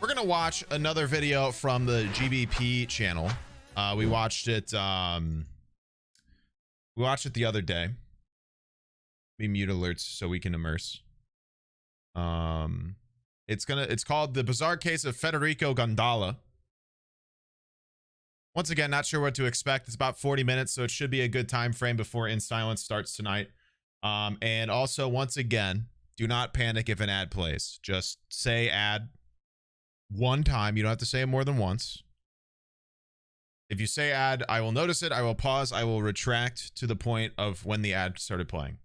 We're gonna watch another video from the GBP channel. We watched it. We watched it the other day. We mute alerts so we can immerse. It's called The Bizarre Case of Federico Gondola. Once again, not sure what to expect. It's about 40 minutes, so it should be a good time frame before In Silence starts tonight. And also, once again, do not panic if an ad plays. Just say ad one time. You don't have to say it more than once. If you say ad, I will notice it. I will pause. I will retract to the point of when the ad started playing.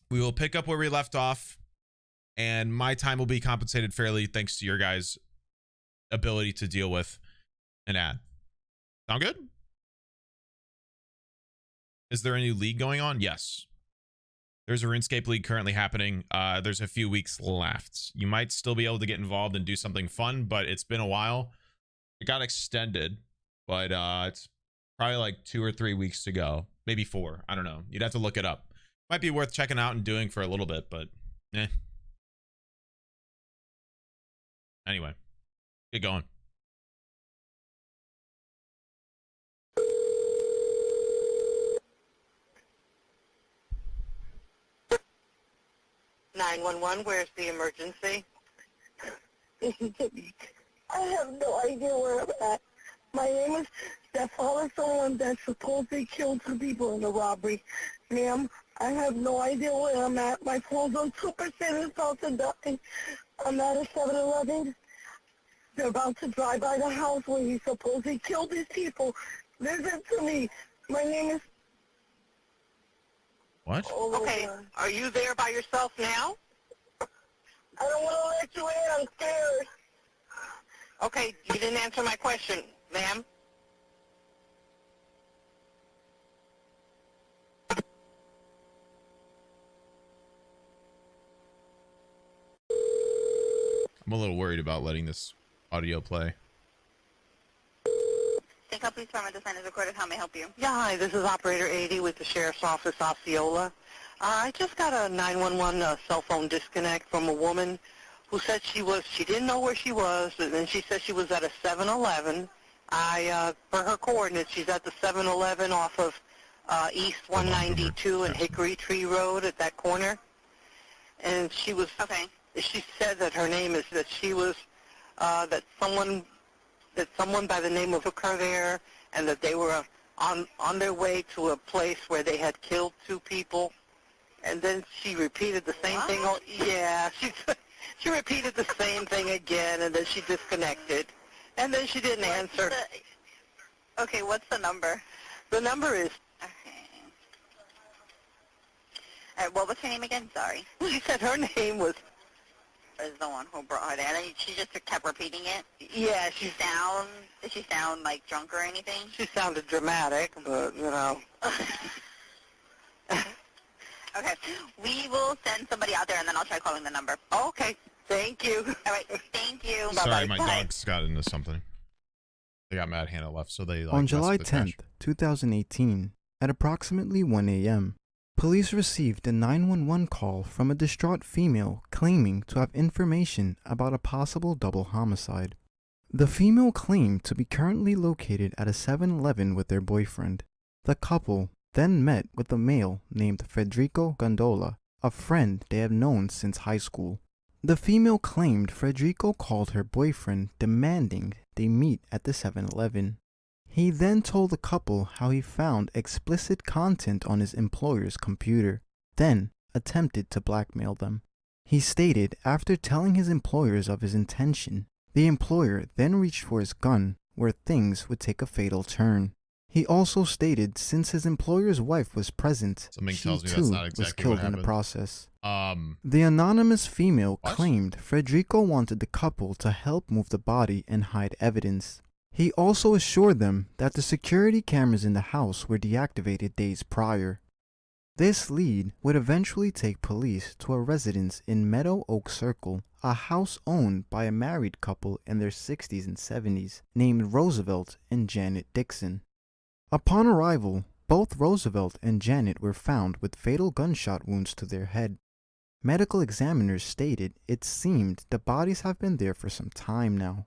We will pick up where we left off, and my time will be compensated fairly thanks to your guys' ability to deal with an ad. Sound good? Is there any league going on? Yes. There's a RuneScape league currently happening. There's a few weeks left. You might still be able to get involved and do something fun, but it's been a while. It got extended, but it's probably like 2 or 3 weeks to go. Maybe 4. I don't know. You'd have to look it up. Might be worth checking out and doing for a little bit, but eh. Anyway, get going. Where's the emergency? I have no idea where I'm at. My name is Stefan, someone that supposedly killed 2 people in the robbery. Ma'am, I have no idea where I'm at. My phone's on 2% and about to die. I'm at a 7-Eleven. They're about to drive by the house where he supposedly killed these people. Listen to me. My name is... What? Oh, Okay, are you there by yourself now? I don't want to let you in. I'm scared. Okay, you didn't answer my question, ma'am. I'm a little worried about letting this audio play. Think up, please, from the sign is recorded. How may I help you? Yeah, hi, this is Operator 80 with the Sheriff's Office, Osceola. I just got a 911 cell phone disconnect from a woman who said she didn't know where she was, and then she said she was at a 7-Eleven. For her coordinates, she's at the 7-Eleven off of East 192 and Hickory Tree Road at that corner. And she was, Okay. She said that her name is, that she was, that someone by the name of took her there, and that they were on their way to a place where they had killed 2 people. And then she repeated the same thing. Oh, yeah, she repeated the same thing again, and then she disconnected. And then she didn't answer. Okay, what's the number? The number is... Okay. All right, what was her name again? Sorry. She said her name was... Is the one who brought her there. And she just kept repeating it? Yeah, Did she sound like drunk or anything? she sounded dramatic, but, you know... Okay, we will send somebody out there, and then I'll try calling the number. Okay, thank you. All right, thank you. Sorry, my Bye. dogs got into something. They got mad Hannah left, so they like On messed July with the trash. 10th, 2018, at approximately 1 a.m., police received a 911 call from a distraught female claiming to have information about a possible double homicide. The female claimed to be currently located at a 7-Eleven with their boyfriend. The couple then met with a male named Federico Gondola, a friend they have known since high school. The female claimed Federico called her boyfriend demanding they meet at the 7-Eleven. He then told the couple how he found explicit content on his employer's computer, then attempted to blackmail them. He stated after telling his employers of his intention, the employer then reached for his gun where things would take a fatal turn. He also stated since his employer's wife was present, Something she tells me too that's not exactly was killed what in the happened. process. Um, The anonymous female What? claimed Federico wanted the couple to help move the body and hide evidence. He also assured them that the security cameras in the house were deactivated days prior. This lead would eventually take police to a residence in Meadow Oak Circle, a house owned by a married couple in their 60s and 70s named Roosevelt and Janet Dixon. Upon arrival, both Roosevelt and Janet were found with fatal gunshot wounds to their head. Medical examiners stated it seemed the bodies have been there for some time now.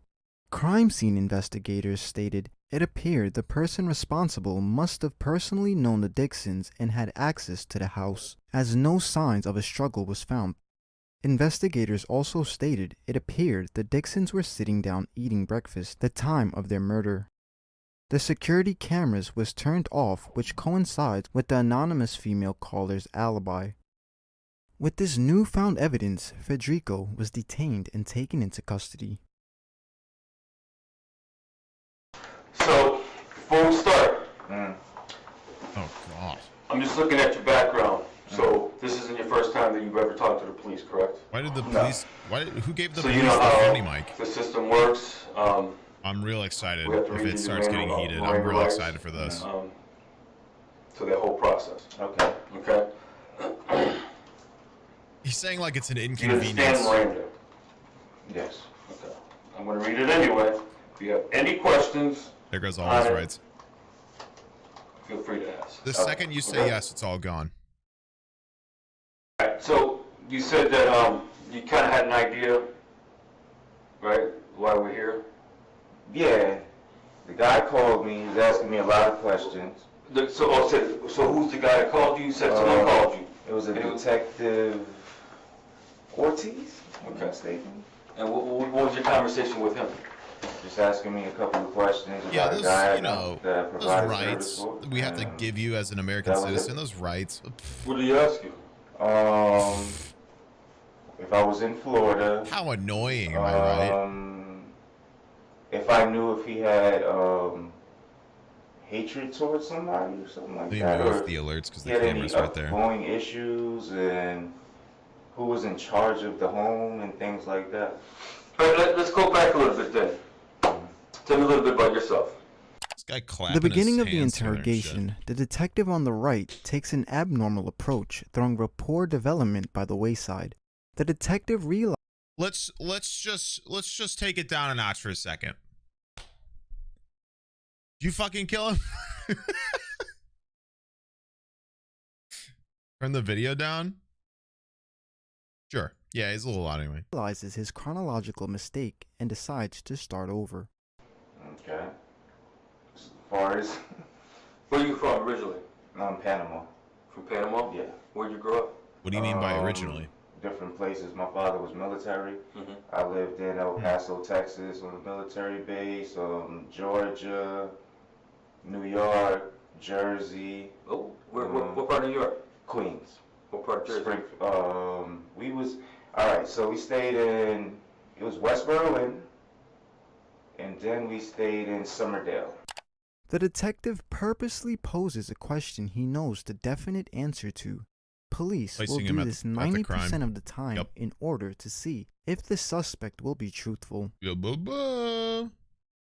Crime scene investigators stated it appeared the person responsible must have personally known the Dixons and had access to the house, as no signs of a struggle was found. Investigators also stated it appeared the Dixons were sitting down eating breakfast the time of their murder. The security cameras was turned off, which coincides with the anonymous female caller's alibi. With this newfound evidence, Federico was detained and taken into custody. So, before we start, Oh, God. I'm just looking at your background. So, this isn't your first time that you've ever talked to the police, correct? Why did the police... Who gave the So police you know the how phony mic? the system works. I'm real excited. We have to If read it you starts the getting manual, heated, Miranda I'm real rights, excited for this. So that whole process. Okay. Okay. He's saying like it's an You inconvenience. understand Miranda? Yes. Okay. I'm going to read it anyway. If you have any questions, There goes all his rights. feel free to ask. The second you say yes, it's all gone. Alright, so you said that you kind of had an idea, right, why we're here? Yeah, the guy called me. He was asking me a lot of questions. So who's the guy that called you? You said someone called you. It was a detective Ortiz, if I'm Okay. not mistaken. And what was your conversation with him? Just asking me a couple of questions Yeah, about a those, guy you know, that those provides rights service for. we have to And, give you as an American that was it. citizen, those rights. What did he ask you? If I was in Florida, How annoying, am I right? if I knew if he had hatred towards somebody or something like Let me that, move or the alerts because he the had any camera's right there. ongoing issues, and who was in charge of the home and things like that. All right, let's go back a little bit then. Tell me a little bit about yourself. This guy clapping The beginning his of the hands together and shit. interrogation, the detective on the right takes an abnormal approach, throwing rapport development by the wayside. The detective realizes Let's just take it down a notch for a second. Did you fucking kill him? Turn the video down? Sure. Yeah, he's a little loud anyway. his chronological mistake and decides to start over. Okay. As far as Where are you from originally? Panama. From Panama? Yeah. Where'd you grow up? What do you mean by originally? Different places. My father was military. Mm-hmm. I lived in El Paso, Texas, on a military base. Georgia, New York, Jersey. Oh, what part of New York? Queens. What part of Jersey? We was alright, so we stayed in, it was West Berlin, and then we stayed in Summerdale. The detective purposely poses a question he knows the definite answer to. Police will Placing him do at this the 90% crime. of the time Yep. in order to see if the suspect will be truthful. Yeah,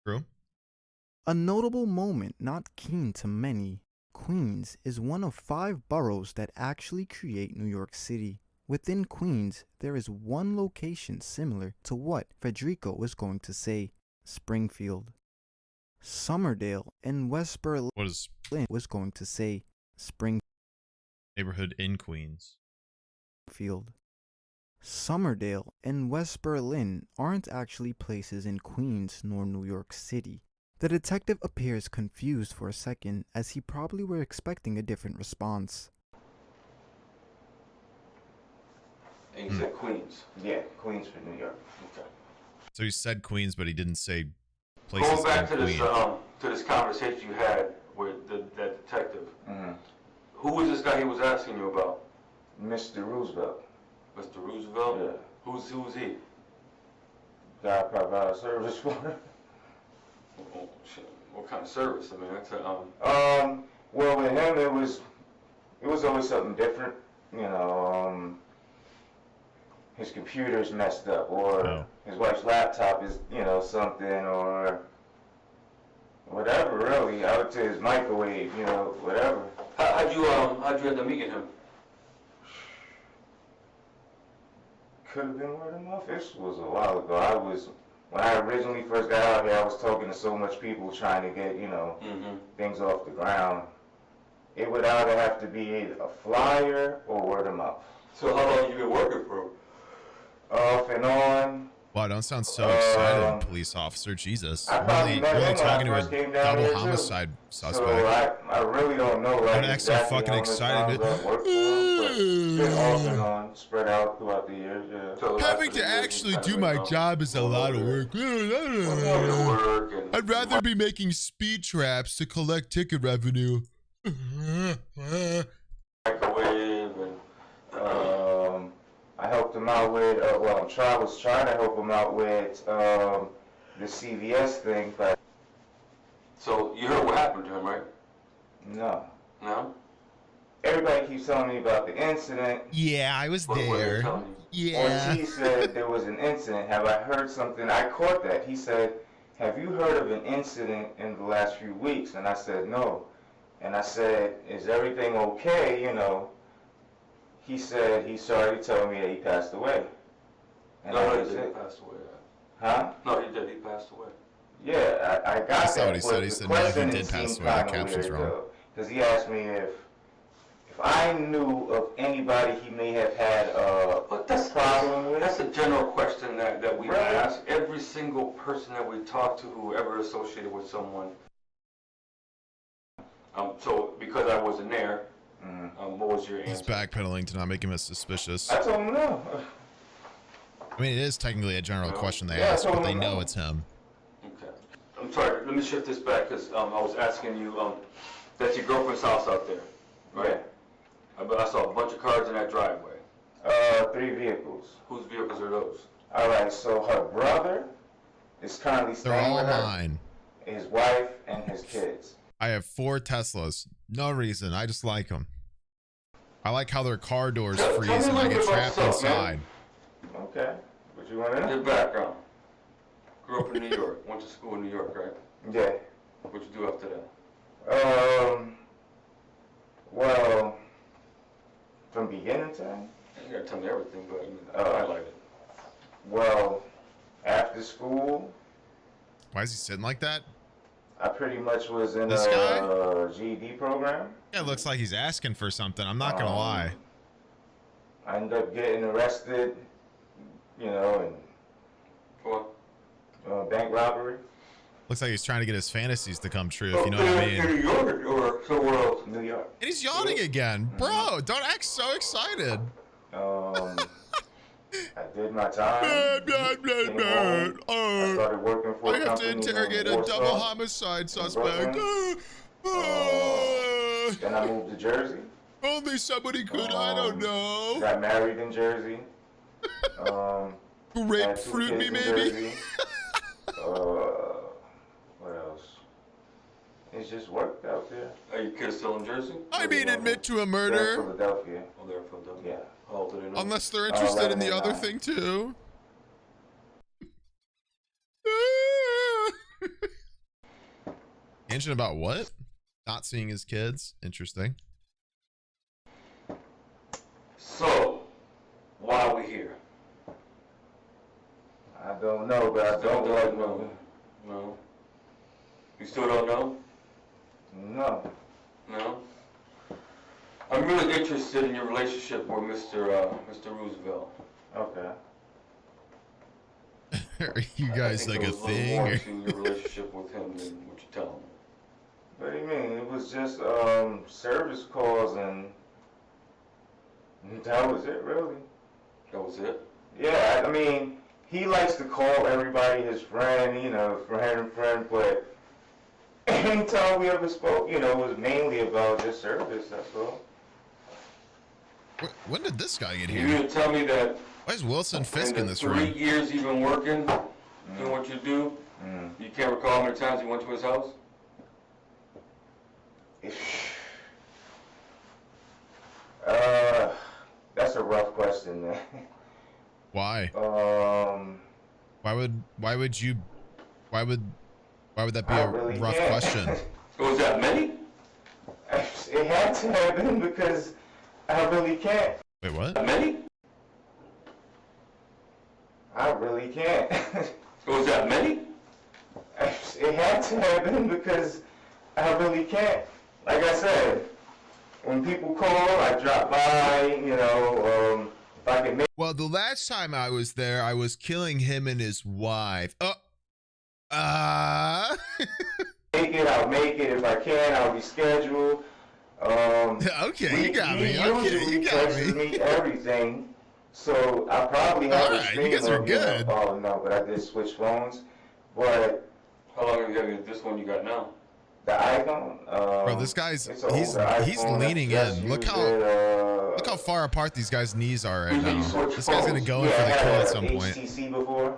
True. A notable moment not keen to many, Queens is one of 5 boroughs that actually create New York City. Within Queens, there is one location similar to what Federico was going to say, Springfield. Summerdale and West Berlin What is was going to say, Springfield. neighborhood in Queens? Summerdale and West Berlin aren't actually places in Queens nor New York City. The detective appears confused for a second, as he probably were expecting a different response. And you said Queens. Yeah, Queens for New York. Okay. So he said Queens, but he didn't say places Going back in to Queens. this conversation you had with that detective, Mm-hmm. who was this guy he was asking you about? Mr. Roosevelt. Mr. Roosevelt? Yeah. Who's he? Guy provides service for him. Oh, shit. What kind of service? I mean, that's Well, with him, it was always something different. You know, his computer's messed up, or Oh. his wife's laptop is, something, or whatever. Really, I would say his microwave, whatever. how'd you end up meeting him? Could have been word of mouth. This was a while ago. When I originally first got out here, I was talking to so much people trying to get, things off the ground. It would either have to be a flyer or word of mouth. So how long you been working for? Off and on. Wow, don't sound so excited, police officer. Jesus. I probably met Really him when I talking to first a came down double here, too. homicide suspect. So I really don't know. Like, Don't act so exactly fucking how many excited. times I've worked for him, but it's been off and on, spread out throughout the years. Yeah. So Having to actually do my job is a lot of work. I'd rather be making speed traps to collect ticket revenue. Microwave and I helped him out with. I was trying to help him out with the CVS thing, but So you heard what happened to him, right? no. No? Everybody keeps telling me about the incident. Yeah, I was What were they there. telling you? Yeah. Ortiz said there was an incident. Have I heard something? I caught that. He said, have you heard of an incident in the last few weeks? And I said, no. And I said, is everything okay, you know? He said he's sorry to tell me that he passed away. And No, that he was didn't. it. He passed away. Huh? No, he did. He passed away. Yeah, I got That's that. not what he said. He but said, the no, he question, did it pass seemed away. The kinda caption's weird, wrong. though, because he asked me if I knew of anybody he may have had But that's problem with. That's a general question that we Right. ask every single person that we talk to who ever associated with someone. So because I wasn't there, what was your He's answer? backpedaling to not make him as suspicious. I told him no. I mean, it is technically a general question they Yeah, I ask, but told they him know no. it's him. Okay. I'm sorry. Let me shift this back because I was asking you. That's your girlfriend's house out there, right? But I saw a bunch of cars in that driveway. 3 vehicles. Whose vehicles are those? All right, so her brother is currently They're staying all with her, mine. his wife, and his kids. I have 4 Teslas. No reason. I just like them. I like how their car doors Tell me freeze a and I little get bit about trapped yourself, man. inside. Okay, what you want to Your know? background. Grew up in New York. Went to school in New York, right? Yeah. What'd you do after that? Well, from beginning time? You gotta tell me everything, but you Oh. highlight it. Well, after school, Why is he sitting like that? I pretty much was in This guy? a GED program. Yeah, it looks like he's asking for something. I'm not gonna lie. I ended up getting arrested, you know, What? and bank robbery. Looks like he's trying to get his fantasies to come true, if you know what I In mean. New York or somewhere else? New York. And he's yawning again. Bro, don't act so excited. I did my time. Came home. I started working for I a have company to interrogate in a Warsaw. double homicide suspect. Then I moved to Jersey. Only somebody could, I don't know. Got married in Jersey. Had 2 Grapefruit kids me, in maybe? Jersey. What else? It's just worked out there. Are your kids still in Jersey? I mean, admit to a They're in murder. Philadelphia. Oh, they're in Philadelphia. Yeah. How old are they now? Unless they're interested in the other 11 thing, too. Tangent about what? Not seeing his kids. Interesting. So, why are we here? I don't know, but I don't like know. No. You still don't know? No. No? I'm really interested in your relationship with Mr. Roosevelt. Okay. Are you guys like a thing? More to your relationship with him than what you tell him. What do you mean? It was just service calls and that was it, really. That was it? Yeah, I mean, he likes to call everybody his friend, you know, friend, but anytime we ever spoke, you know, it was mainly about just service, that's all. When did this guy get You here? mean to tell me that Why is Wilson Fisk in in the this 3 room? years you've been working, doing what you do, you can't recall how many times you went to his house? That's a rough question, man. Why? Why would that be I a really rough can't. question? Was that many? It had to have been because I really can't. Wait, what? That many? I really can't. Was that many? It had to have been because I really can't. Like I said, when people call, I drop by, you know, if I can make Well, the last time I was there, I was killing him and his wife. it, I'll make it. If I can, I'll reschedule. Okay, you got me. He Okay, usually you got texts me. me everything, so I probably have All a right, stream you guys are of, you know, good. oh no, but I did switch phones. But How long have you had this one you got now? the iPhone, Bro, this guy's it's an he's older iPhone. leaning Just in. Look used how it, look how far apart these guys' knees are right usually now. switch This guy's gonna phones. go in for Yeah, the I kill had at a some point. HTC before.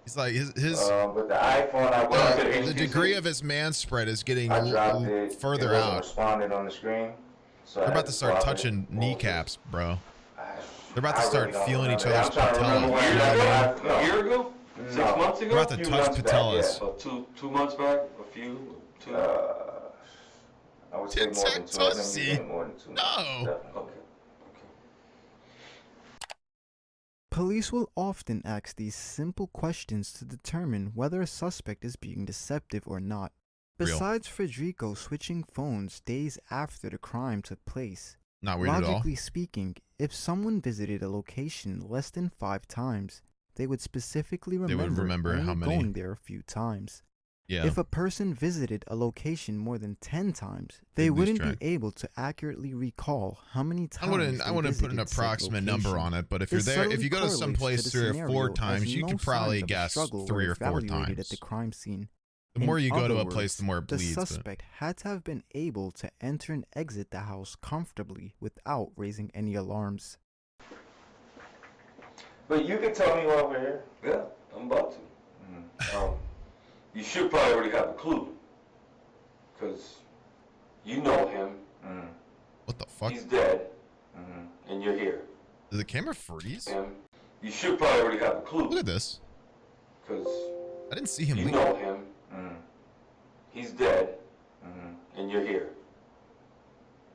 He's like his But the iPhone, I was the degree of his man spread is getting I dropped it. further it wasn't out. responded on the screen. So They're I about had to start swap it. touching kneecaps, bro. I- They're about to I start really don't feeling each remember. other's I'm trying to remember patellas. when You know what I mean? no. A year ago? 6 No. months ago? We're about to Few touch months back, patellas. So 2 months back? A few? Two? I would say more than 2. I think Tic-tac-toe-see. you get more than 2 months. No. Definitely. Okay. Police will often ask these simple questions to determine whether a suspect is being deceptive or not. Real. Besides Federico switching phones days after the crime took place, Not weird at all. logically speaking, if someone visited a location less than 5 times, they would specifically They would remember only how many. going there a few times. Yeah. If a person visited a location more than 10 times, They'd they lose wouldn't track. be able to accurately recall how many times I wouldn't they put an visited said approximate number location. on it, but if This you're there, if subtly you go to some correlates place the 3 or 4 scenario, as times, you no could probably signs of a guess struggle 3 were or 4 evaluated times. at the crime scene. The more In you go to other a place, the more it the bleeds. but- suspect had to have been able to enter and exit the house comfortably without raising any alarms. But you can tell me while we're here. Yeah, I'm about to. You should probably already have a clue. Because you know him. What the fuck? He's dead. And you're here. Did the camera freeze? Him. You should probably already have a clue. Look at this. Because I didn't see him you leave. know him. He's dead. And you're here.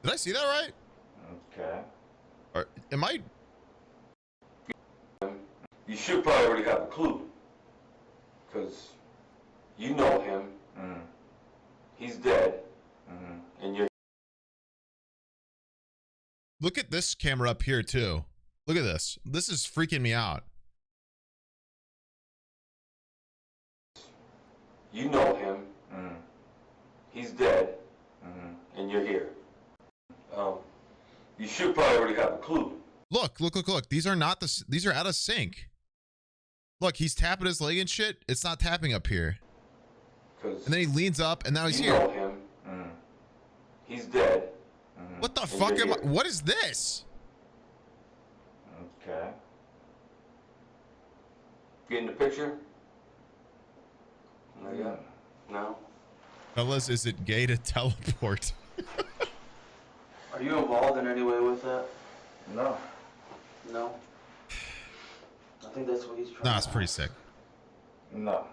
Did I see that right? Okay. Or am I? You should probably already have a clue. Because you know him. He's dead. And you're Look at this camera up here too. Look at this. This is freaking me out. You know him. He's dead. And you're here. You should probably already have a clue. Look, look, look, look. These are not the. These are out of sync. Look, he's tapping his leg and shit. It's not tapping up here. And then he leans up, and now he's you here. know him. He's dead. What the And fuck you're am I? here. What is this? Okay. Getting the picture? Not yet. No. Fellas, is it gay to teleport? Are you involved in any way with that? No. No. I think that's what he's trying. Nah, it's pretty sick. No.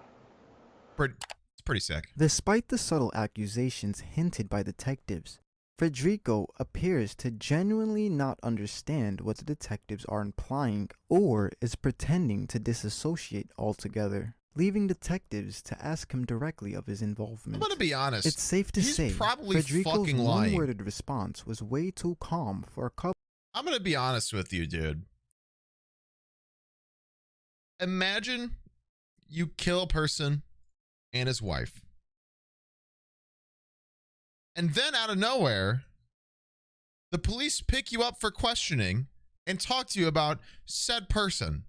It's pretty sick. Despite the subtle accusations hinted by detectives, Federico appears to genuinely not understand what the detectives are implying or is pretending to disassociate altogether, leaving detectives to ask him directly of his I'm involvement. gonna be honest. It's safe to He's say probably Federico's fucking lying. one-worded response was way too calm for a couple. I'm gonna be honest with you, dude. Imagine you kill a person and his wife. And then out of nowhere, the police pick you up for questioning and talk to you about said person.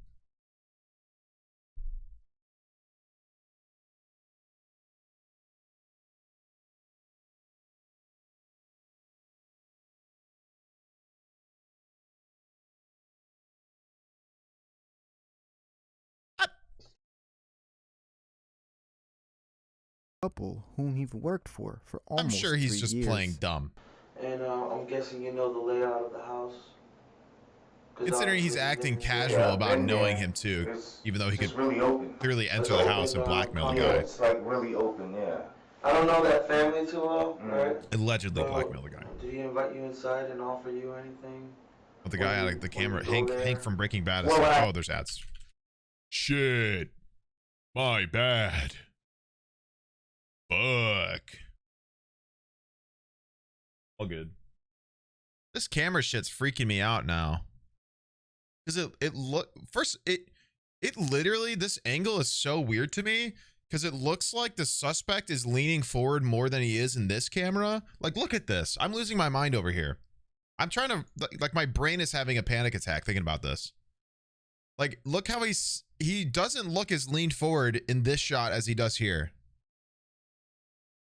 Couple whom he've worked for almost I'm sure he's 3 just years. playing dumb. And I'm guessing you know the layout of the house. 'Cause Considering he's obviously acting living- casual Yeah, about been knowing there. him too, It's even though he just could really open. clearly enter It's the house and open, blackmail the Yeah, guy. it's like really open, yeah. I don't know that family too well, right? Allegedly So, blackmail the guy. Did he invite you inside and offer you anything? But the guy out of the camera, Hank from Breaking Bad, is Well, like, oh, there's ads. Shit. My bad. Fuck. All good. This camera shit's freaking me out now. Because it literally, this angle is so weird to me because it looks like the suspect is leaning forward more than he is in this camera. Like, look at this. I'm losing my mind over here. I'm trying to, like, my brain is having a panic attack thinking about this. Like, look how he doesn't look as leaned forward in this shot as he does here.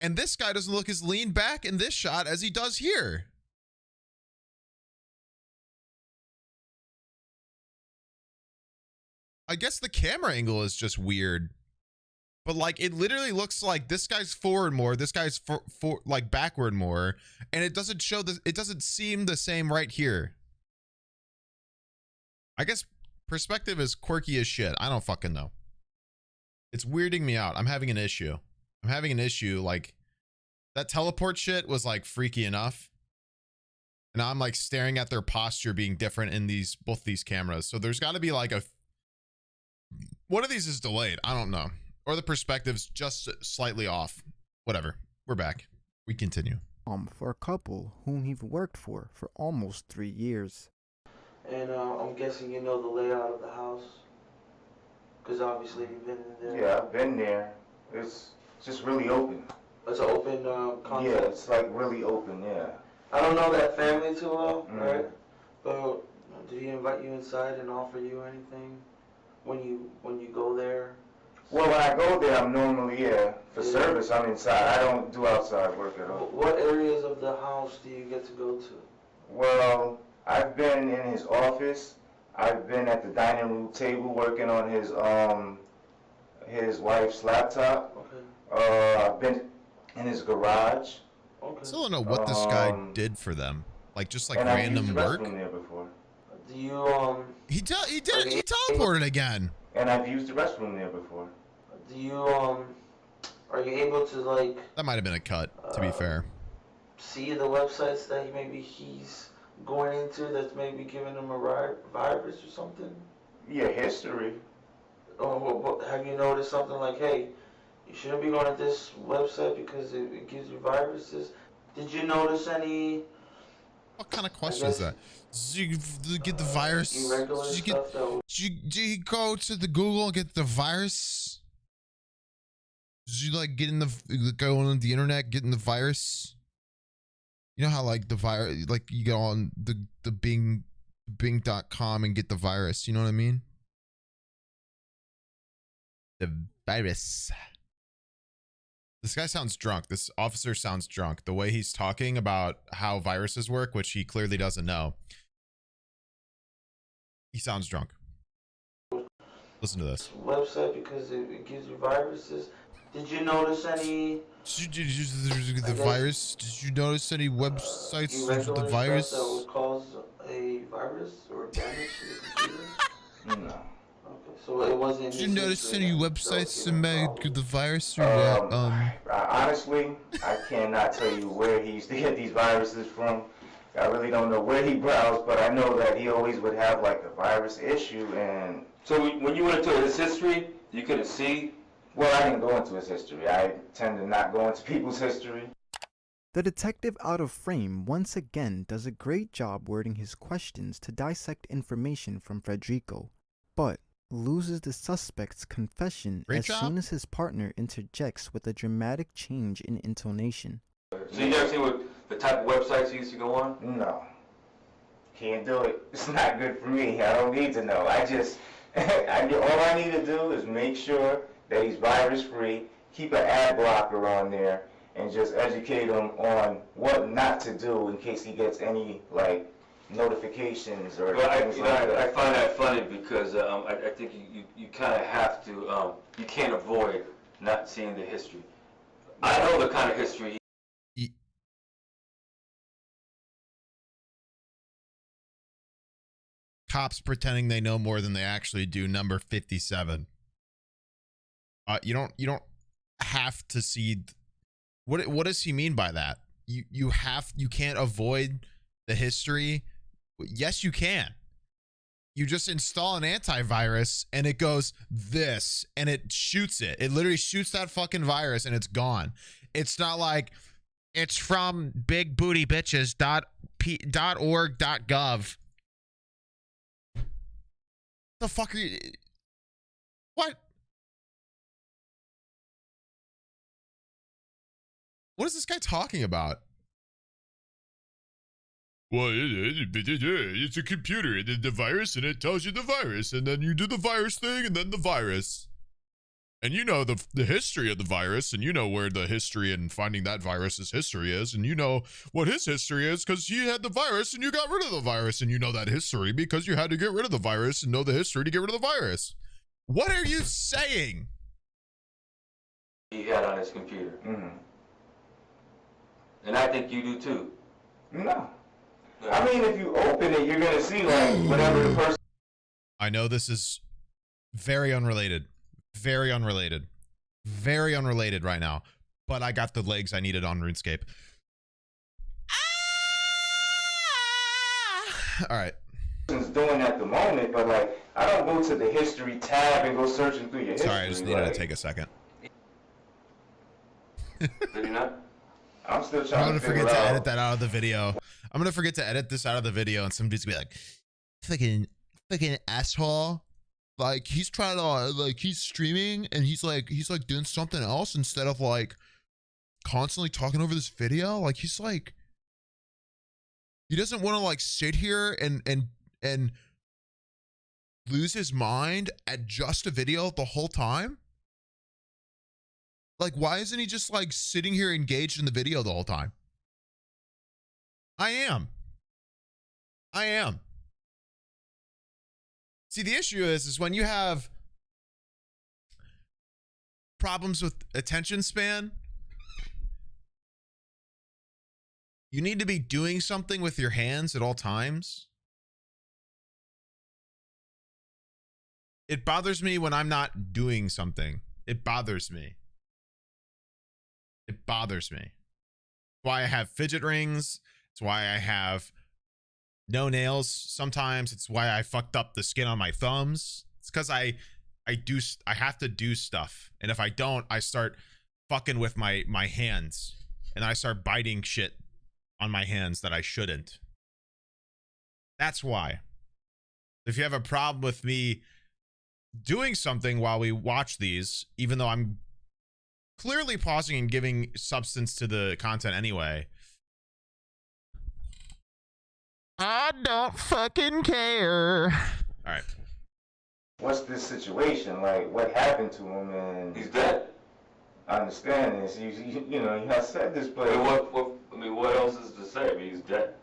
And this guy doesn't look as leaned back in this shot as he does here. I guess the camera angle is just weird. But like, it literally looks like this guy's forward more, this guy's like backward more, and it doesn't show the, it doesn't seem the same right here. I guess perspective is quirky as shit. I don't fucking know. It's weirding me out. I'm having an issue. I'm having an issue. Like, that teleport shit was like freaky enough. And now I'm like staring at their posture being different in these, both these cameras. So there's got to be like a, one of these is delayed. I don't know. Or the perspective's just slightly off. Whatever. We're back. We continue. For a couple whom he've worked for almost 3 years. And I'm guessing you know the layout of the house? Because obviously you've been in there. Yeah, I've been there. It's just really open. It's an open concept? Yeah, it's like really open, yeah. I don't know that family too well, Mm-hmm. right? But did he invite you inside and offer you anything when you go there? Well, when I go there, I'm normally, for service, I'm inside. I don't do outside work at all. What areas of the house do you get to go to? Well, I've been in his office. I've been at the dining room table working on his wife's laptop. Okay. I've been in his garage. Okay. I still don't know what this guy did for them. Like, just like random work. And I've used the restroom there before. Do you He teleported again. And I've used the restroom there before. Do you are you able to like? That might have been a cut, to be fair. See the websites that maybe he's going into that's maybe giving him a virus or something? Yeah, history. Have you noticed something like, hey, you shouldn't be going to this website because it gives you viruses? Did you notice any? What kind of question is that? Did you get the virus? Did you go to the Google and get the virus? Did you like go on the internet getting the virus? You know how like the virus, like you go on the Bing.com and get the virus. You know what I mean? The virus. This guy sounds drunk. This officer sounds drunk. The way he's talking about how viruses work, which he clearly doesn't know. He sounds drunk. Listen to this. Website because it gives you viruses. Did you notice any? Did you the virus? Did you notice any websites with the virus? That would cause a virus or damage to the computer? No. Okay, so it wasn't. Did you notice any websites that made the virus or honestly, I cannot tell you where he used to get these viruses from. I really don't know where he browsed, but I know that he always would have like a virus issue. And so when you went into his history, you couldn't see. Well, I didn't go into his history. I tend to not go into people's history. The detective out of frame once again does a great job wording his questions to dissect information from Federico, but loses the suspect's confession soon as his partner interjects with a dramatic change in intonation. So you never seen what the type of websites he used to go on? No. Can't do it. It's not good for me. I don't need to know. I just, all I need to do is make sure that he's virus free, keep an ad blocker on there, and just educate him on what not to do in case he gets any like notifications or things like that. I find that funny because I think you kind of have to, you can't avoid not seeing the history. I know the kind of history. Cops pretending they know more than they actually do. Number 57. You don't have to see. What does he mean by that? You can't avoid the history. Yes, you can. You just install an antivirus and it goes this and it shoots it. It literally shoots that fucking virus and it's gone. It's not like it's from bigbooty bitches .org.gov. The fuck are you? What? What is this guy talking about? Well, it's a computer, and then the virus, and it tells you the virus, and then you do the virus thing, and then the virus. And you know the history of the virus, and you know where the history and finding that virus's history is, and you know what his history is because you had the virus and you got rid of the virus, and you know that history because you had to get rid of the virus and know the history to get rid of the virus. What are you saying? He had on his computer. And I think you do too. No. I mean, if you open it, you're going to see, like, whatever the person... I know this is very unrelated. Very unrelated. Very unrelated right now. But I got the legs I needed on RuneScape. All right. ...doing at the moment, but, like, I don't go to the history tab and go searching through your history. Sorry, I just needed to take a second. Did you not? I'm still trying I'm gonna to figure forget to out. edit that out of the video. I'm gonna forget to edit this out of the video, and somebody's gonna be like, "Fucking asshole!" Like he's trying to like he's streaming and he's like doing something else instead of like constantly talking over this video. Like he's like he doesn't want to like sit here and lose his mind at just a video the whole time. Like, why isn't he just like sitting here engaged in the video the whole time? I am. See, the issue is when you have problems with attention span, you need to be doing something with your hands at all times. It bothers me when I'm not doing something. It bothers me. It bothers me. It's why I have fidget rings. It's why I have no nails sometimes. It's why I fucked up the skin on my thumbs. It's because I have to do stuff. And if I don't, I start fucking with my hands. And I start biting shit on my hands that I shouldn't. That's why. If you have a problem with me doing something while we watch these, even though I'm clearly pausing and giving substance to the content anyway, I don't fucking care. All right. What's this situation? Like, what happened to him? And He's dead. I understand this. You know, he has said this, but I mean, what else is to say? I mean, he's dead.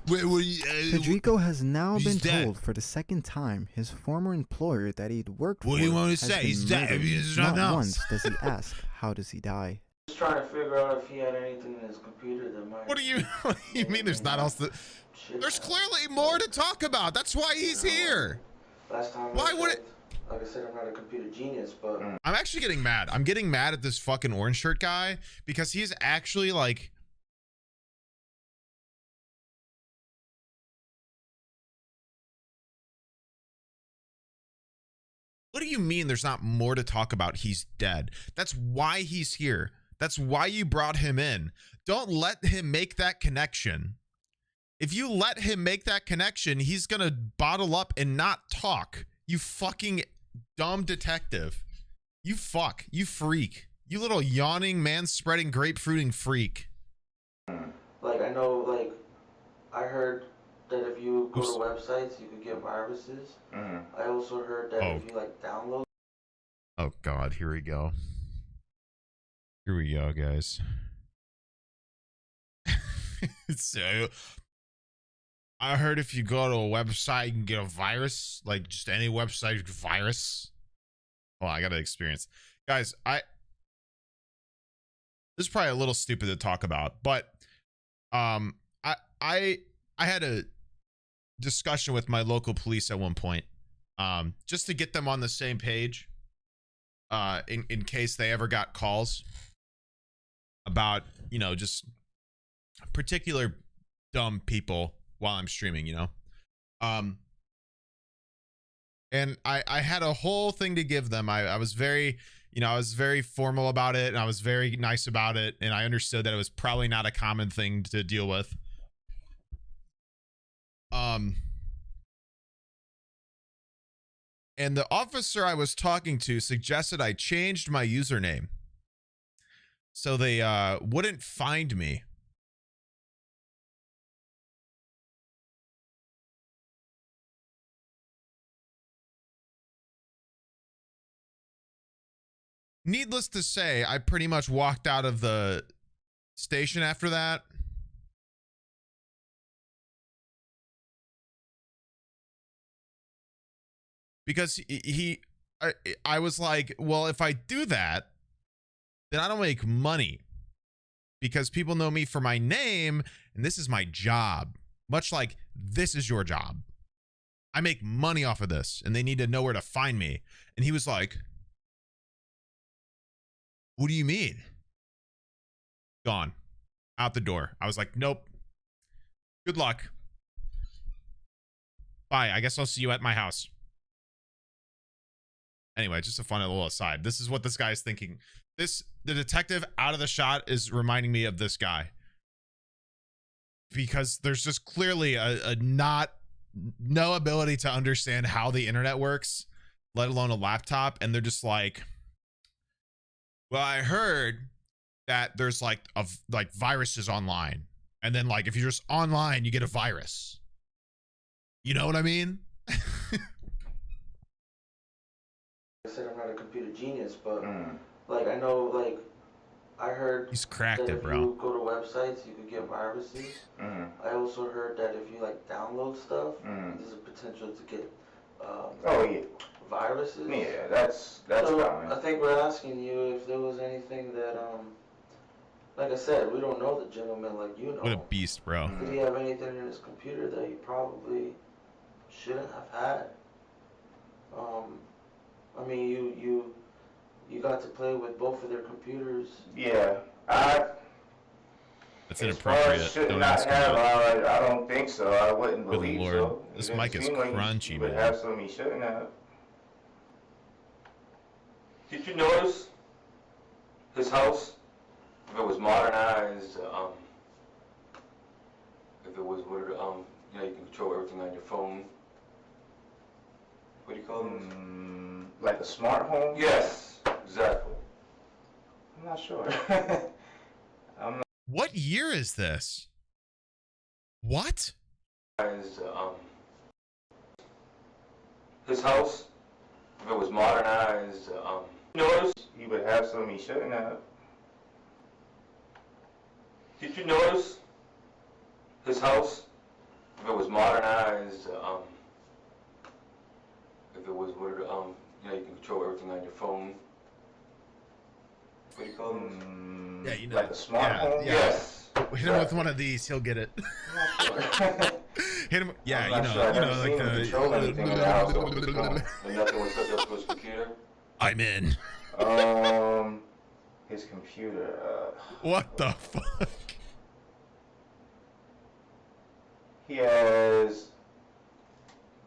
Federico has now he's been dead. told for the second time his former employer that he'd worked What for do you want to has say? been He's dead. murdered. He's Not nothing else. once does he ask, how does he die? Just trying to figure out if he had anything in his computer that might... What do you mean there's not else to... There's clearly more to talk about. That's why he's here. Last time Why would it... Like I said, I'm not a computer genius, but... I'm actually getting mad. I'm getting mad at this fucking orange shirt guy because he's actually like... What do you mean there's not more to talk about? He's dead. That's why he's here. That's why you brought him in. Don't let him make that connection. If you let him make that connection, he's gonna bottle up and not talk. You fucking dumb detective. You fuck. You freak. You little yawning, man-spreading, grapefruiting freak. Like, I know, like, I heard that if you go to websites, you could get viruses. I also heard that if you, like, download... Oh, God. Here we go. Here we go, guys. So, I heard if you go to a website, you can get a virus. Like, just any website virus. Oh, I got to experience. Guys, this is probably a little stupid to talk about, but I had a discussion with my local police at one point, just to get them on the same page, in case they ever got calls about, you know, just particular dumb people while I'm streaming, you know. And I had a whole thing to give them. I was very, You know, I was very formal about it and I was very nice about it. And I understood that it was probably not a common thing to deal with. And the officer I was talking to suggested I changed my username so they wouldn't find me. Needless to say, I pretty much walked out of the station after that. Because I was like, well, if I do that, then I don't make money. Because people know me for my name, and this is my job. Much like this is your job. I make money off of this, and they need to know where to find me. And he was like, what do you mean? Gone. Out the door. I was like, nope. Good luck. Bye. I guess I'll see you at my house. Anyway, just a fun little aside. This is what this guy is thinking. The detective out of the shot is reminding me of this guy. Because there's just clearly no ability to understand how the internet works, let alone a laptop. And they're just like, well, I heard that there's like viruses online. And then like, if you're just online, you get a virus. You know what I mean? I said I'm not a computer genius, but like I know, like I heard he's cracked that it, if bro. you go to websites, you could get viruses. I also heard that if you like download stuff, there's a potential to get viruses. Yeah, that's so common. I think we're asking you if there was anything that like I said, we don't know the gentleman like you know. What a beast, bro. Did he have anything in his computer that he probably shouldn't have had? I mean, you got to play with both of their computers. Yeah, that's inappropriate. Don't ask him. I don't think so. I wouldn't believe Lord. so. This mic is crunchy, he man. would have some he shouldn't have. Did you notice his house? If it was modernized, if it was you know, you can control everything on your phone. What do you call them? Like a smart home? Yes, exactly. I'm not sure. What year is this? What? His house, if it was modernized, notice he would have some he shouldn't have. Did you notice his house, if it was modernized, if it was you know, you can control everything on your phone. What do you call them? Yeah, you know, like a smart home? Yeah. Yes. Hit him with one of these, he'll get it. Hit him. Yeah, you know, like And nothing was hooked up to his computer. I'm in. His computer. What the fuck? He has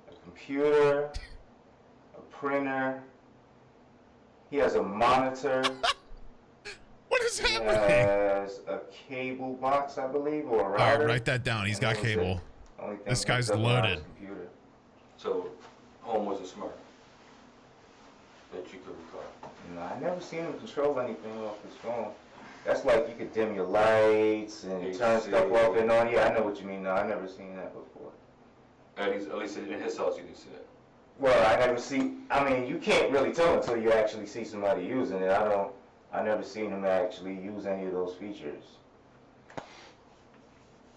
a computer, a printer. He has a monitor. What is He happening? has a cable box, I believe, or a All router. right, write that down. He's got cable. This guy's hooked up on his loaded. computer. So, home wasn't smart. That you could recall. No, I never seen him control anything off his phone. That's like you could dim your lights and turn stuff off and on. Yeah, I know what you mean. No, I never seen that before. At least in his house you didn't see that. Well, I never see. I mean, you can't really tell until you actually see somebody using it. I never seen him actually use any of those features.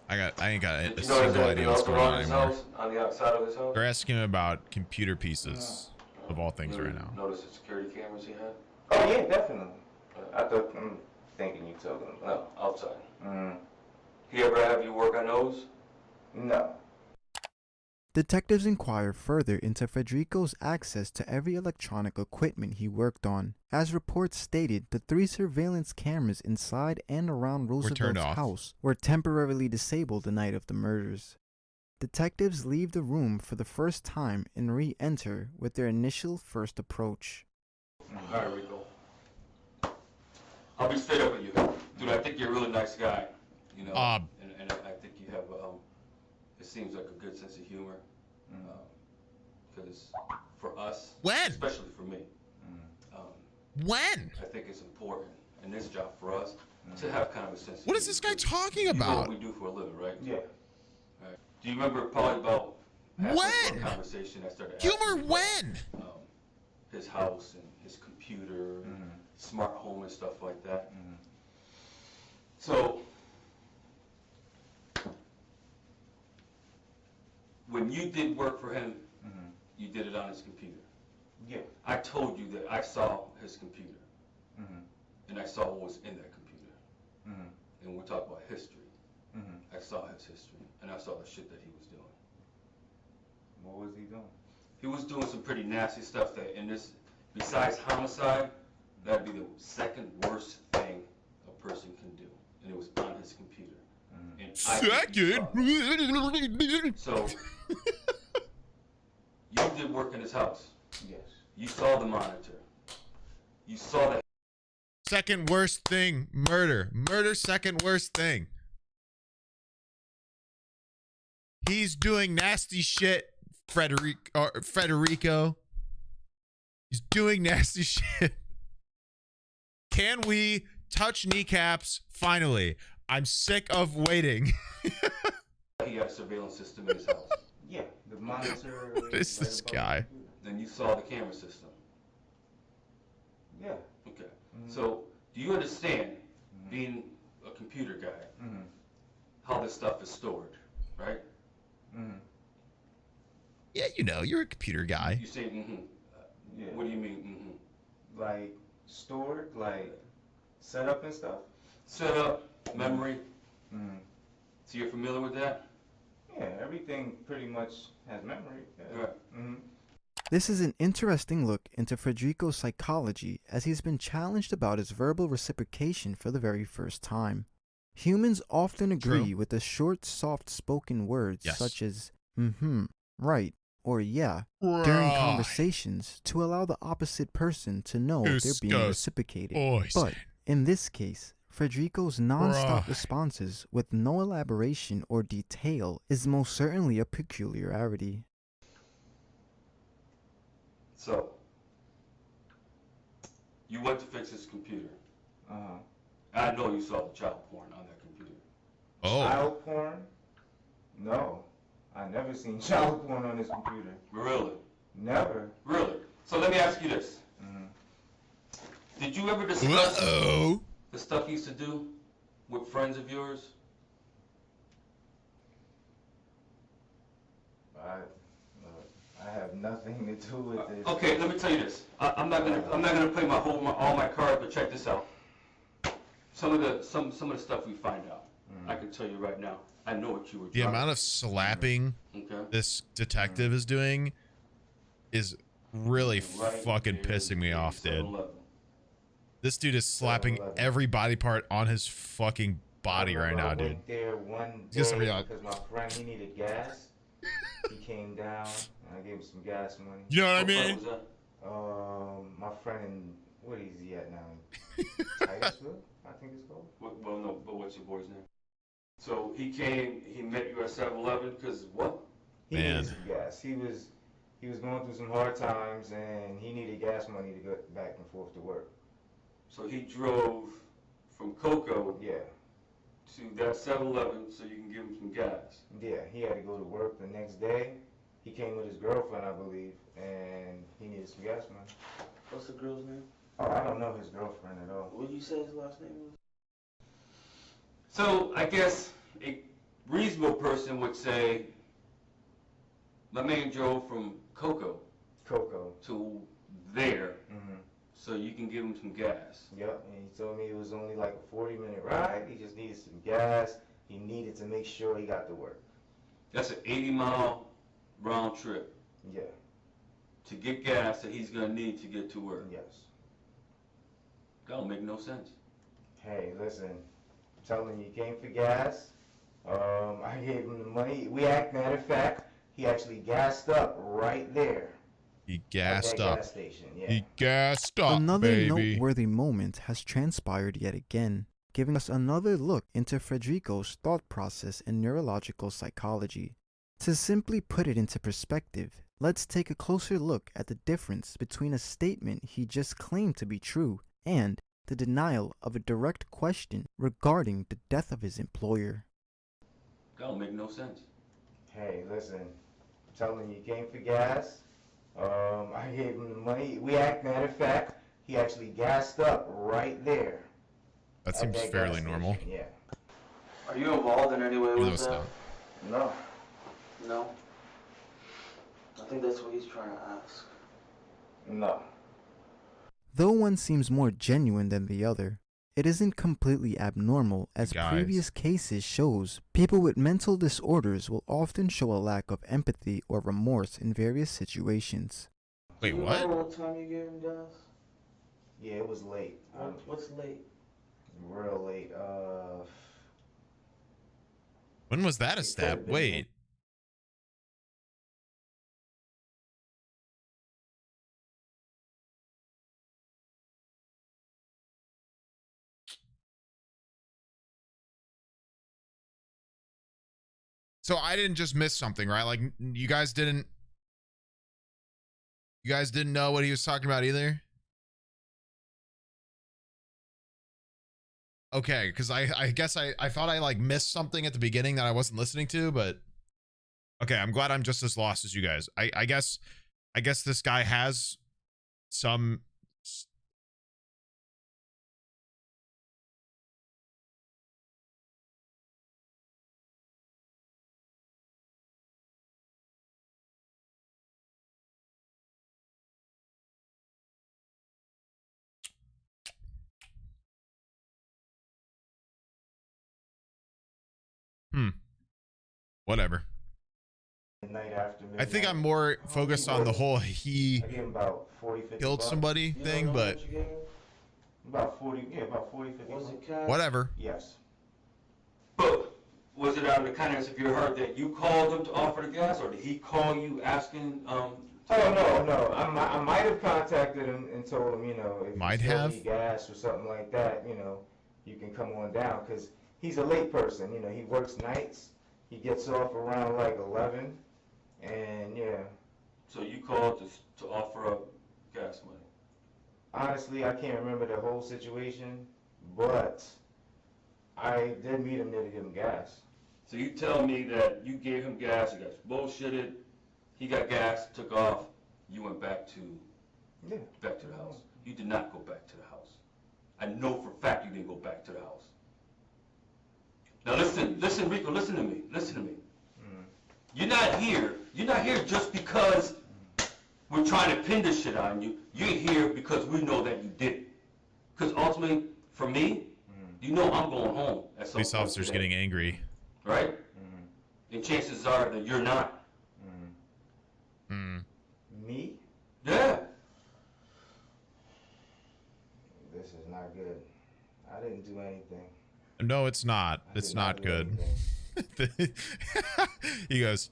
I ain't got a Did you notice single anything idea what's else going around on his anymore. house, on the outside of his house? They're asking him about computer pieces of all things right now. Notice the security cameras he had? Oh yeah, definitely. I'm thinking you told him. No, outside. He ever have you work on those? No. Detectives inquire further into Federico's access to every electronic equipment he worked on. As reports stated, the 3 surveillance cameras inside and around Roosevelt's house were temporarily disabled the night of the murders. Detectives leave the room for the first time and re-enter with their initial first approach. Alright, Rico. I'll be straight up with you, dude. I think you're a really nice guy, you know, and I think you have it seems like a good sense of humor, because for us, especially for me, I think it's important in this job for us to have kind of a sense of humor. What is this guy talking about? You know what we do for a living, right? Yeah. Right. Do you remember probably about when? Conversation that started humor when? His house and his computer, smart home and stuff like that. So when you did work for him, you did it on his computer. Yeah. I told you that I saw his computer, and I saw what was in that computer. And we're talking about history. I saw his history, and I saw the shit that he was doing. What was he doing? He was doing some pretty nasty stuff that, in this, besides homicide, that'd be the second worst thing a person can do. And it was on his computer. And second? So, you did work in his house. Yes. You saw the monitor. You saw that. Second worst thing, murder. Murder, second worst thing. He's doing nasty shit, Federico. He's doing nasty shit. Can we touch kneecaps finally? I'm sick of waiting. He had a surveillance system in his house. Yeah, the monitor. What is this guy? Then you saw the camera system. Yeah. Okay. So, do you understand, being a computer guy, how this stuff is stored, right? Yeah, you know, you're a computer guy. You say, yeah. What do you mean, Like, stored, like, set up and stuff? Set up, memory. So you're familiar with that? Yeah, everything pretty much has memory. Yeah. Right. This is an interesting look into Federico's psychology, as he's been challenged about his verbal reciprocation for the very first time. Humans often agree with the short, soft-spoken words such as right, or yeah, during conversations to allow the opposite person to know they're being reciprocated. But in this case, Federico's non-stop responses with no elaboration or detail is most certainly a peculiarity. So, you went to fix his computer. I know you saw the child porn on that computer. Child porn? No. I never seen child porn on his computer. Really? Never. Really? So let me ask you this. Did you ever discuss the stuff he used to do with friends of yours? I have nothing to do with this. Okay, let me tell you this. I'm not gonna play all my cards, but check this out. Some of the stuff we find out, I can tell you right now. I know what you were. The amount of slapping this detective is doing is really fucking pissing me off, dude. This dude is slapping every body part on his fucking body right now, dude. I went there one day because my friend, he needed gas. He came down, and I gave him some gas money. You know what I mean? My friend in, what is he at now? Titusville, I think it's called. Well, no, but what's your boy's name? So he came, he met you at 7-Eleven because what? He needed some gas. He was going through some hard times, and he needed gas money to get back and forth to work. So he drove from Cocoa to that 7-Eleven so you can give him some gas. Yeah, he had to go to work the next day. He came with his girlfriend, I believe, and he needed some gas money. What's the girl's name? Oh, I don't know his girlfriend at all. What did you say his last name was? So I guess a reasonable person would say, my man drove from Cocoa to there, so you can give him some gas. Yep, and he told me it was only like a 40-minute ride. He just needed some gas. He needed to make sure he got to work. That's an 80-mile round trip. Yeah. To get gas that he's gonna need to get to work. Yes. That don't make no sense. Hey, listen. Tell him you came for gas. I gave him the money. Matter of fact, he actually gassed up right there. He gassed at that up. gas station, yeah. He gassed up, Another baby. noteworthy moment has transpired yet again, giving us another look into Federico's thought process and neurological psychology. To simply put it into perspective, let's take a closer look at the difference between a statement he just claimed to be true and the denial of a direct question regarding the death of his employer. That don't make no sense. Hey, listen, tell him you came for gas. I gave him the money. Matter of fact, he actually gassed up right there. That seems fairly normal. Yeah. Are you involved in any way Even though with it's that? not. No. No. I think that's what he's trying to ask. No. Though one seems more genuine than the other, it isn't completely abnormal, as previous cases shows people with mental disorders will often show a lack of empathy or remorse in various situations. Wait, Do you what? remember what time you gave him gas? Yeah, it was late. What's late? Real late. When was that a step? Wait. So I didn't just miss something, right? Like you guys didn't know what he was talking about either? Okay, because I guess I thought I like missed something at the beginning that I wasn't listening to, but okay, I'm glad I'm just as lost as you guys. I guess this guy has some whatever. Night after midnight. I think I'm more focused on the whole he I gave him about 40, 50 killed bucks. somebody thing, but About 40, 50 Was bucks. it cash? whatever. Yes. But was it out of the kindness of your heart that you called him to offer the gas, or did he call you asking? Oh no. I might have contacted him and told him, you know, if Might you still have? need gas or something like that, you know, you can come on down, because he's a late person. You know, he works nights. He gets off around like 11, and yeah. So you called to offer up gas money. Honestly, I can't remember the whole situation, but I did meet him there to give him gas. So you tell me that you gave him gas, you guys bullshitted, he got gas, took off, you went back to Yeah. the house. You did not go back to the house. I know for a fact you didn't go back to the house. Now listen, Rico, listen to me. You're not here just because we're trying to pin this shit on you. You're here because we know that you did it. Because ultimately, for me, you know I'm going home at some Police point officer's today, getting angry. right? And chances are that you're not. Me? Yeah. This is not good. I didn't do anything. No, it's not. It's not good. He goes,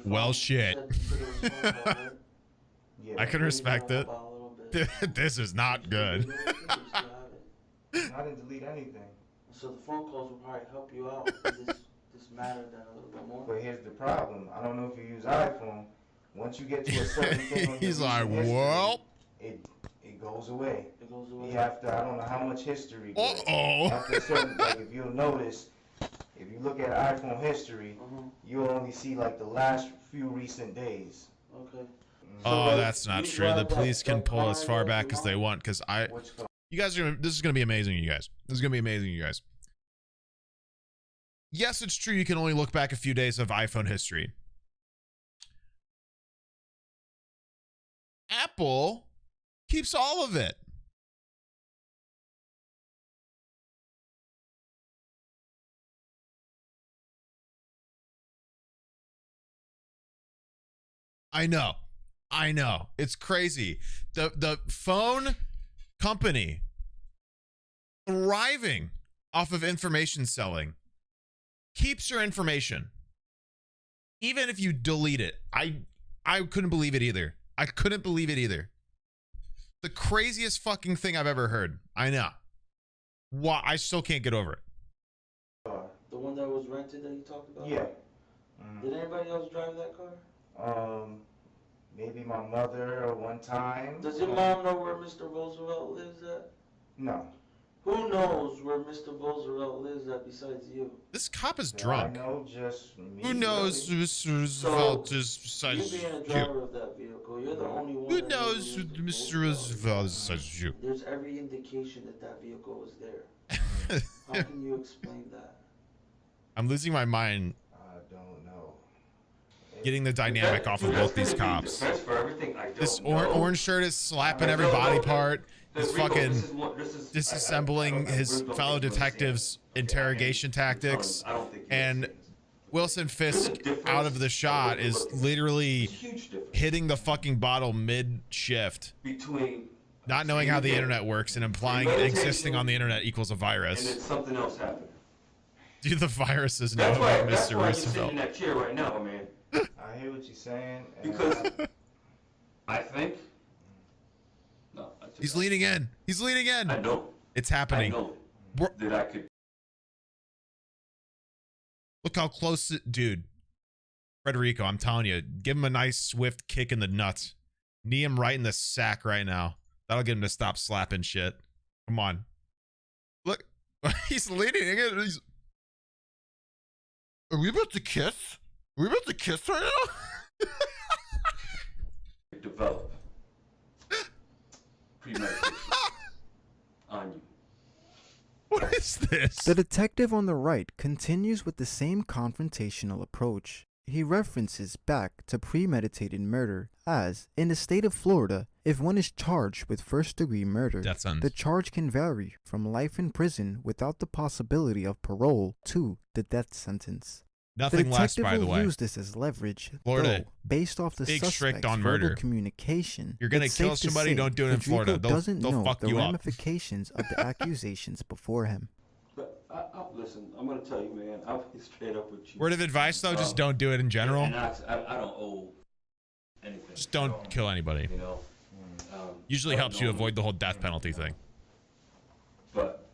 well, shit. Yeah. I can respect it. This is not good. I didn't delete anything. So the phone calls will probably help you out with this matter then a little bit more. But here's the problem. I don't know if you use iPhone. Once you get to a certain thing on He's your like, history, well, it goes away. It goes away. You have to, I don't know how much history. uh-oh. After a certain, like if you'll notice, if you look at iPhone history, you'll only see like the last few recent days. Okay. Oh, that's not true. The police can pull as far back as they want, because you guys are, this is going to be amazing, you guys. This is going to be amazing, you guys. Yes, it's true you can only look back a few days of iPhone history. Apple keeps all of it. I know. It's crazy. The phone company thriving off of information selling keeps your information. Even if you delete it. I I couldn't believe it either. I couldn't believe it either. The craziest fucking thing I've ever heard. I know. Why? I still can't get over it. The one that was rented that you talked about? Yeah. Did anybody else drive that car? Maybe my mother one time. Does your mom know where Mr. Roosevelt lives at? No. Who knows where Mr. Roosevelt lives at besides you? This cop is drunk. I know just me. Who knows really. Mr. Roosevelt is besides You being a you? driver of that vehicle, you're the only one. Who that knows who Mr. Roosevelt is besides you? There's every indication that that vehicle was there. How can you explain that? I'm losing my mind I don't know. getting the dynamic off of both these cops. This orange shirt is slapping every body part. He's fucking disassembling his fellow detectives' interrogation tactics. And Wilson Fisk, out of the shot, is literally hitting the fucking bottle mid-shift. Not knowing how the internet works and implying existing on the internet equals a virus. And then something else happened. Do the viruses know That's why Mr. you're sitting Roosevelt? in that chair right now, man. I hear what you're saying. Because I think. No, He's leaning in. He's leaning in. I know. It's happening. I know that I could. Look how close, dude. Federico, I'm telling you, give him a nice swift kick in the nuts. Knee him right in the sack right now. That'll get him to stop slapping shit. Come on. Look, he's leaning in. He's... Are we about to kiss? Are we about to kiss right now? Develop premeditation on you. What is this? The detective on the right continues with the same confrontational approach. He references back to premeditated murder as, in the state of Florida, if one is charged with first-degree murder, the charge can vary from life in prison without the possibility of parole to the death sentence. Nothing less, by the way. The detective will use this as leverage, Florida, though, based off the big suspect's strict on verbal murder. communication. You're gonna it's kill safe to somebody, say don't do it in Federico Florida. doesn't They'll know fuck the you up. ramifications of the accusations before him. But listen, I'm gonna tell you, man. I'll be straight up with you. Word of advice, though, just don't do it in general. And I don't owe anything. Just don't kill anybody. You know. Usually helps you avoid the whole death penalty thing. But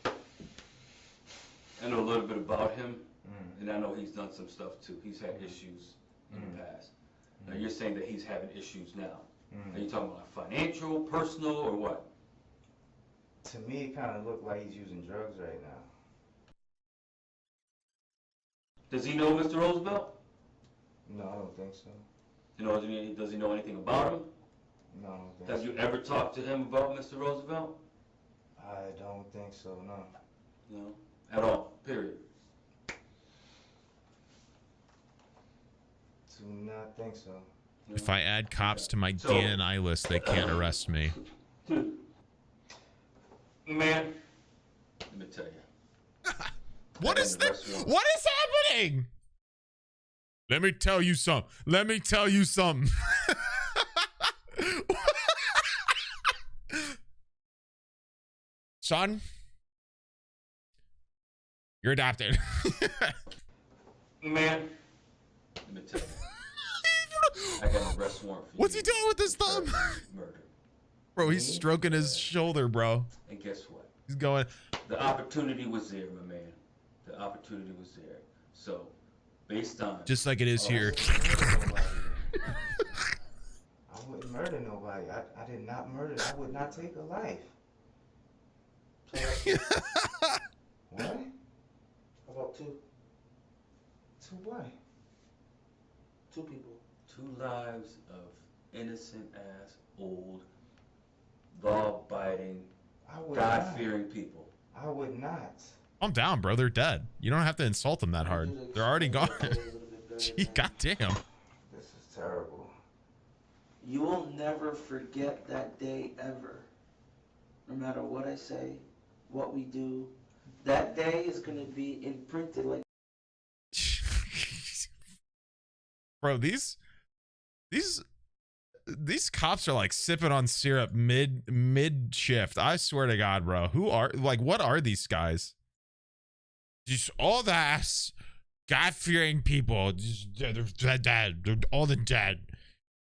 I know a little bit about him, and I know he's done some stuff too. He's had issues in the past. Now you're saying that he's having issues now. Are you talking about financial, personal, or what? To me, it kind of looked like he's using drugs right now. Does he know Mr. Roosevelt? No, I don't think so. You know, does he know anything about him? No, I don't think Have so. you ever talked to him about Mr. Roosevelt? I don't think so, no. No, at all, period. Do not think so. No? If I add cops to my DNI list, they can't arrest me. Dude, man, let me tell you. What is this? What is happening? Let me tell you something. Let me tell you something. Son, you're adopted. Man, let me tell you. I got an arrest warrant for you. What's he doing with his thumb? Murder. Bro, he's stroking his shoulder, bro. And guess what? He's going. The opportunity was there, my man. The opportunity was there. So, based on... Just like it is here. I wouldn't murder nobody. I did not murder. I would not take a life. What? How about two? To what? Two people. 2 lives of innocent-ass, old, law-abiding, God-fearing people. I would not. Calm down, bro. They're dead. You don't have to insult them that hard. They're already gone. Gee, goddamn. This is terrible. You will never forget that day ever. No matter what I say, what we do, that day is going to be imprinted like... Bro, these cops are like sipping on syrup mid shift. I swear to God, bro. What are these guys? Just all the ass God-fearing people. They're dead. They're all the dead.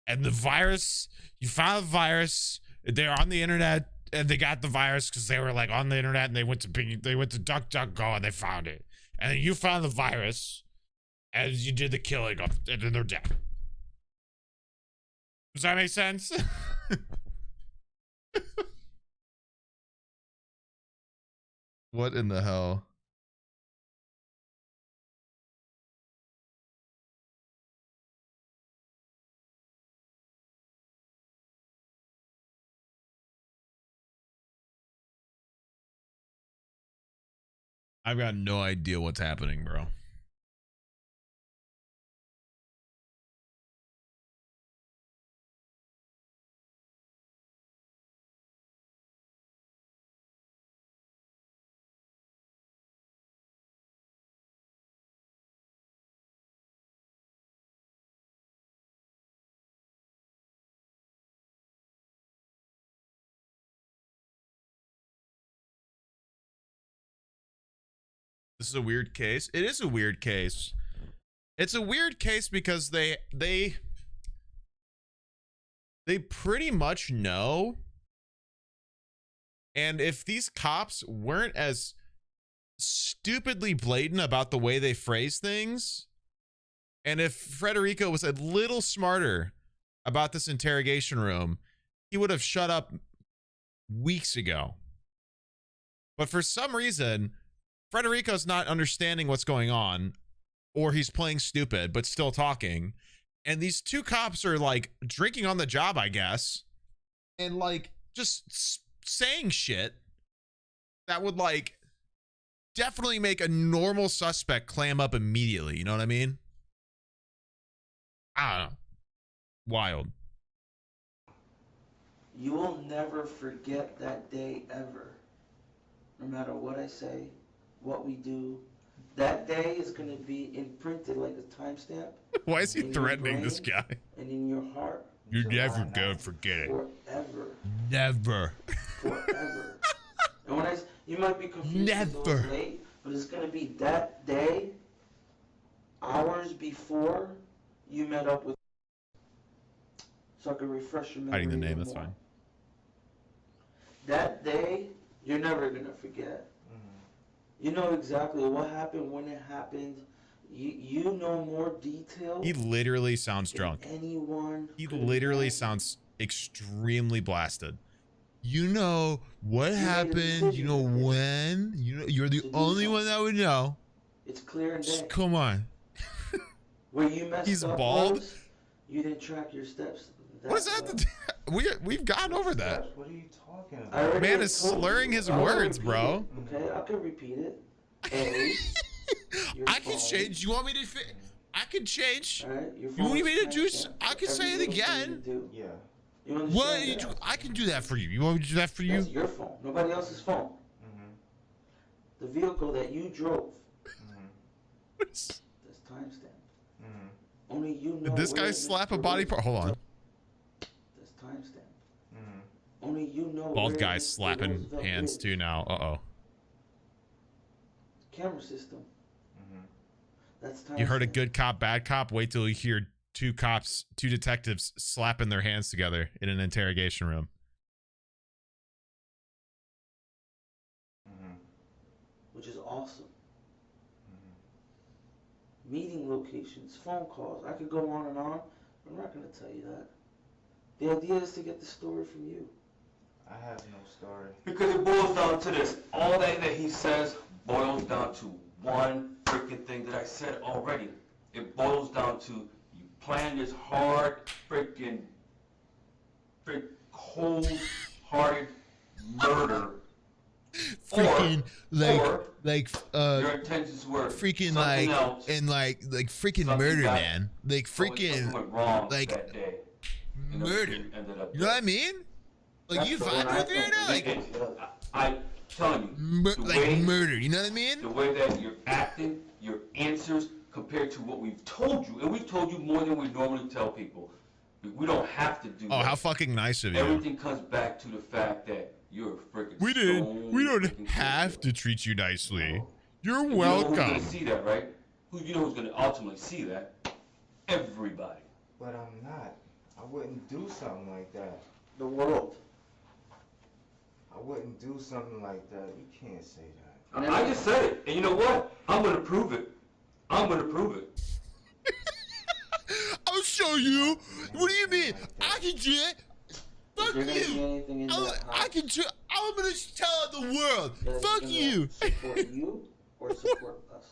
And the virus, you found the virus. They're on the internet and they got the virus because they were like on the internet and they went to DuckDuckGo and they found it. And then you found the virus as you did the killing of, and then they're dead. Does that make sense? What in the hell? I've got no idea what's happening, bro. This is a weird case. It is a weird case. It's a weird case because they pretty much know. And if these cops weren't as stupidly blatant about the way they phrase things, and if Federico was a little smarter about this interrogation room, he would have shut up weeks ago. But for some reason, Federico's not understanding what's going on, or he's playing stupid, but still talking. And these two cops are like drinking on the job, I guess, and like just saying shit that would like definitely make a normal suspect clam up immediately. You know what I mean? I don't know. Wild. You will never forget that day ever. No matter what I say, what we do, that day is going to be imprinted like a timestamp. Why is he threatening this guy? And in your heart. You're never gonna forget it. Forever. Never. Forever. And when you might be confused. Never. Late, but it's going to be that day, hours before you met up with. So I can refresh your memory. Hiding the name, that's fine. That day, you're never going to forget. You know exactly what happened, when it happened. You know more detail. He literally sounds drunk. Anyone. He literally sounds extremely blasted. You know what happened. You know when. You know you're the only one that would know. It's clear and just come on. Where you messed He's up bald. was, you didn't track your steps. What is that? We've gotten over that. What are you talking about? Man is slurring his words, bro. Okay, I can repeat it. A, I can change. You want me to? I can change. Right, you want me to do? I can say it again. Yeah. You what? I can do that for you. You want me to do that for you? That's your phone. Nobody else's phone. The vehicle that you drove. That's timestamp. Only you know. Did this guy slap a body part? Hold on. That's timestamp. Only you know. Bald guy slapping hands too now. Uh-oh. Camera system. That's timestamp. You heard a good cop, bad cop? Wait till you hear two detectives slapping their hands together in an interrogation room. Which is awesome. Meeting locations, phone calls. I could go on and on. I'm not going to tell you that. The idea is to get the story from you. I have no story. Because it boils down to this. All that he says boils down to one freaking thing that I said already. It boils down to you plan this hard cold-hearted murder. Freaking your intentions were freaking like else, and like freaking murder, man. Like freaking like that day. Murder. You know what I mean? Like you vibe with it, like I telling you, like murder. You know what I mean? The way that you're acting, your answers compared to what we've told you, and we've told you more than we normally tell people. We don't have to do. Oh, that. How fucking nice of you! Everything comes back to the fact that you're a freaking. We don't have to treat you nicely. You're welcome. You know who's gonna see that, right? You know who's gonna ultimately see that? Everybody. But I'm not. I wouldn't do something like that. The world. I wouldn't do something like that. You can't say that. I just said it, and you know what? I'm gonna prove it. I'm gonna prove it. I'll show you. What do you mean? I can do it. Fuck you. I can do. I'm gonna tell the world. Fuck you. Support you or support us.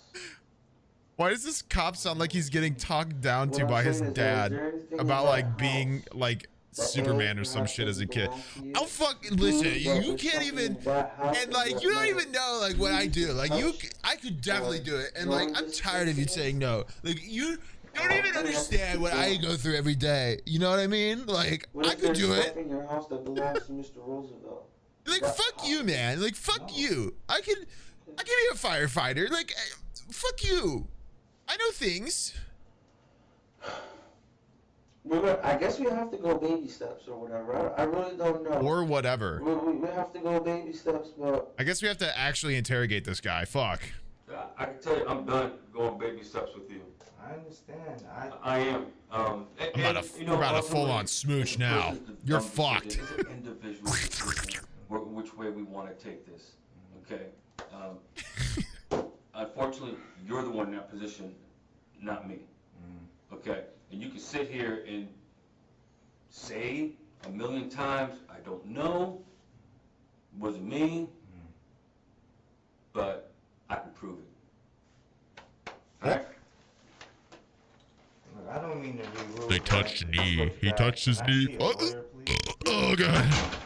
Why does this cop sound like he's getting talked down to by his dad about like being like Superman or some shit as a kid? I'll fucking listen. You can't even, and like you don't even know like what I do. Like I could definitely do it. And like I'm tired of you saying no. Like you don't even understand what I go through every day. You know what I mean? Like I could do it. In your house that belongs to Mr. Roosevelt. Like fuck you, man. Like fuck you. I can be a firefighter. Like fuck you. I know things. I guess we have to go baby steps or whatever. I really don't know. Or whatever. We have to go baby steps, but I guess we have to actually interrogate this guy. Fuck. I can tell you, I'm done going baby steps with you. I understand. I am. We're about to full on smooch now. You're fucked. It's an individual decision which way we want to take this. Okay. Unfortunately, you're the one in that position, not me. Okay? And you can sit here and say a million times, I don't know, wasn't me, but I can prove it. Alright? Look, I don't mean to be rude. They touched the knee. He touched his knee. Oh, God.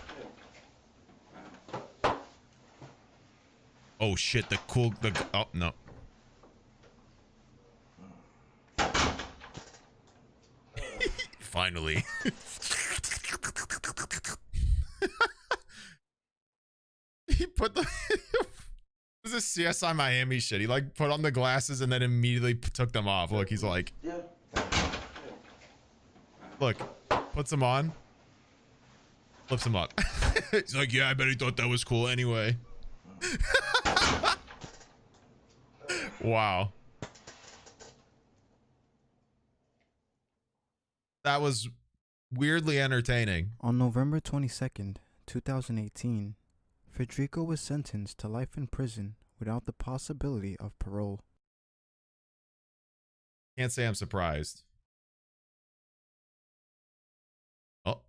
Oh, shit. Oh, no. Finally. He put the... This is CSI Miami shit. He like put on the glasses and then immediately took them off. Look, he's like... Look, puts them on. Flips them up. He's like, yeah, I bet he thought that was cool anyway. Wow. That was weirdly entertaining. On November 22nd, 2018, Federico was sentenced to life in prison without the possibility of parole. Can't say I'm surprised. Oh.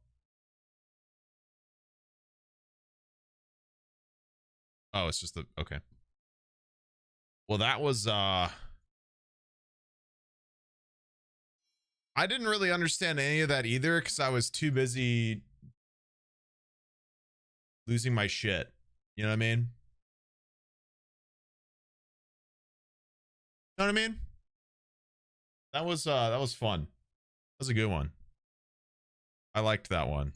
Oh, it's just the... Okay. Well, that was... I didn't really understand any of that either because I was too busy losing my shit. You know what I mean? You know what I mean? That was fun. That was a good one. I liked that one.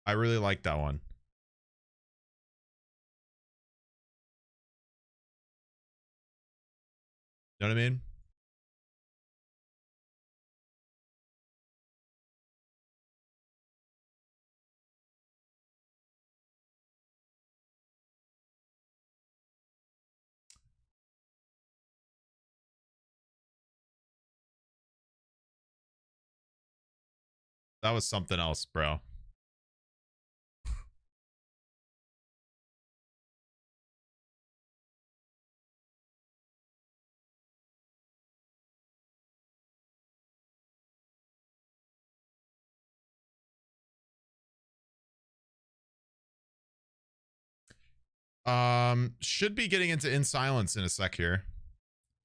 I really liked that one. You know what I mean? That was something else, bro. Should be getting into In Silence in a sec here.